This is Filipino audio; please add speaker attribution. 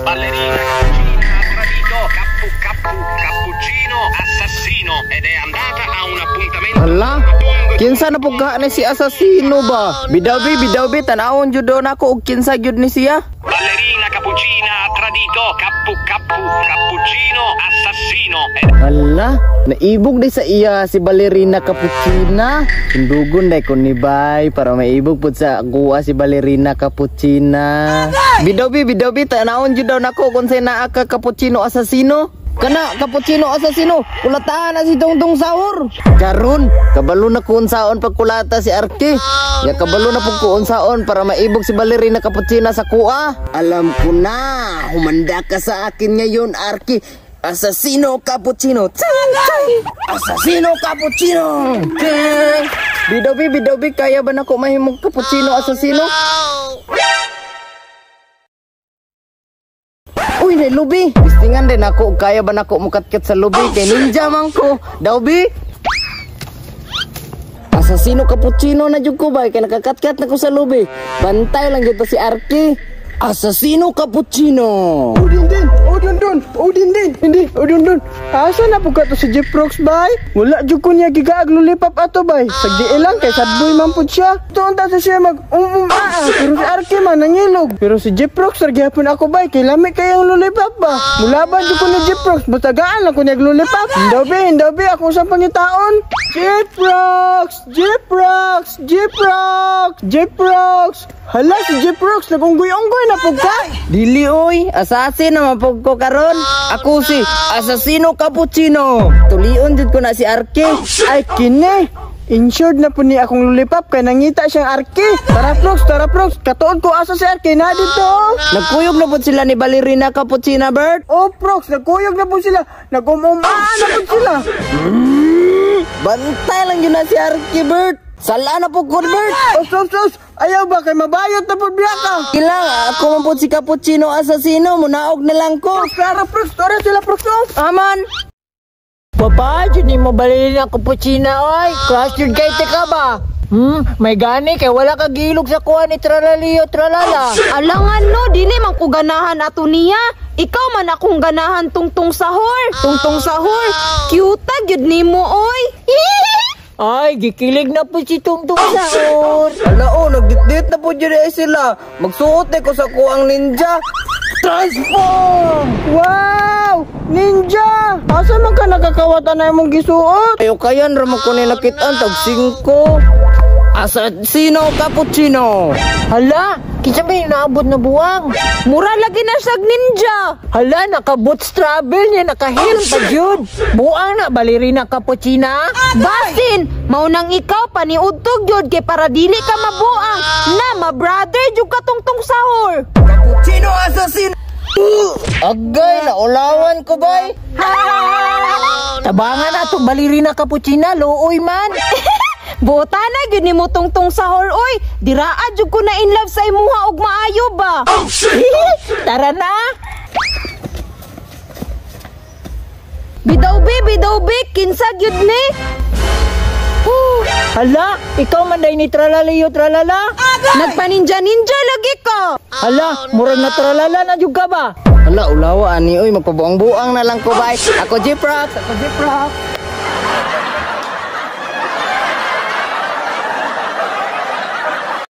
Speaker 1: Ballerina ha tradito cappuccino assassino ed è andata a un appuntamento.
Speaker 2: Hala, kinsa na pugka ni si asasino ba? Bidaw-bi tanawon jud daw nako og kinsa gyud ni siya.
Speaker 1: Ballerina cappuccina ha tradito cappuccino assassino.
Speaker 2: Hala, naibog di sa iya si Ballerina Cappuccina. Sundugon dai kon ni bay para maibog pud sa kuha si Ballerina Cappuccina. Bidaw-bi tanawon jud daw nako kun say naa ka cappuccino asasino. Kana cappuccino asasino, kulatahan na si Tungtung Sahur. Karon, kabalo na kun saon pagkulata si Arki. Ya kabalo na pug kun saon para maibog si Ballerina Cappuccina sa kuha. Alam ko na, humanda ka sa akin ngayon Arki. Asasino Cappuccino. Asasino Cappuccino. Bidaw-bi, kaya ba nako mahimog cappuccino asasino? Uy, na lubi. Bistingan din ako. Kaya ba nako mukatkat sa lubi? Kay ninja man ko. Dawbi. Asasino Cappuccino na jud ko ba? Kaya nakakatkat na ko sa lubi. Bantay lang dito si Arki. Asasino Cappuccino. Udin din. Hindi, Udin. Asa na po ka to si Jeep Rocks, bay? Wala jud ko niya gigaag lollipop ato, bay. Sagdi ilang kay sad boy man pud siya. Tuon ta sa siya mag pero si Arki man nangilog. Pero si Jeep Rocks gihapon ako, bay. Kay lami kay ang lollipop ba? Mulaban jud ko ni Jeep Rocks, batagaan lang ko niya lollipop. Hindaw-bi, ako sa pangitaon. Jeep Rocks. Hala si Jeep Rocks nagunggoy-unggoy na pug ka. Dili oy, assassin na mapug ko karon. Ako si Asasino Cappuccino. Tulion jud ko na si Arki. Ay kini. Insured na po ni akong lollipop kay nangita siyang Arki. Tara Prox, katuod ko asa si Arki na dito. Nagkuyog na po sila ni Ballerina Cappuccina, Bert. Oh Prox, nagkuyog na po sila. Nagumamaan na po sila. Bantay lang yun na si Arki, Bert. Sala na po ko, Bert. Sos. Ayaw ba kay mabayot na po biya ka? Ilang, ako man po si Cappuccino Asasino. Munaog na lang ko. Tara sila Prox. Aman. Papa, dyan mo Ballerina Cappuccina, oy. Crush yun kay ka ba? May gani kay wala ka gilog sa kuha ni Tralalio Tralala.
Speaker 3: Alangan no, dili man ko ganahan ato niya. Ikaw man akong ganahan Tungtung Sahur. Tungtung Sahur, cute gyud nimo oy.
Speaker 2: Ay, gikilig na po si Tungtung Sahur. Ala nagdit na po dyan sila. Magsuot ko sa kuang ninja. Transform! Wow! Ninja! Asa man ka nakakawatan na mong gisuot? Ayo kayan ramang ko ni nakitaan tag 5. Asasino Cappuccino. Hala, kinsa ba inaabot na buwang?
Speaker 3: Mura lagi na sag ninja.
Speaker 2: Hala, naka-boots travel niya, naka-heel pa yun. Buang na, Ballerina Cappuccina.
Speaker 3: Basin, maunang ikaw paniudtog yun kay para dili ka mabuang. Na, ma-brother jud ka Tungtung Sahur.
Speaker 2: Cappuccino Asasino. Agay, naulawan ko bay. Tabangan na itong Ballerina Cappuccina, looy man.
Speaker 3: Bota na gyud nimo Tungtung Sahur oy. Diraa jud ko na in love sa imuha og maayo ba.
Speaker 2: Tara na.
Speaker 3: Bidaw-bi, kinsa gyud ni?
Speaker 2: Hala, ikaw man day ni Tralalio Tralala?
Speaker 3: Nagpaninja-ninja lagi ka.
Speaker 2: Hala, murag na Tralala na jud ka ba? Hala, ulawa ani oy, magpabuang-buang na lang ko bay. Ako Jeep Rocks.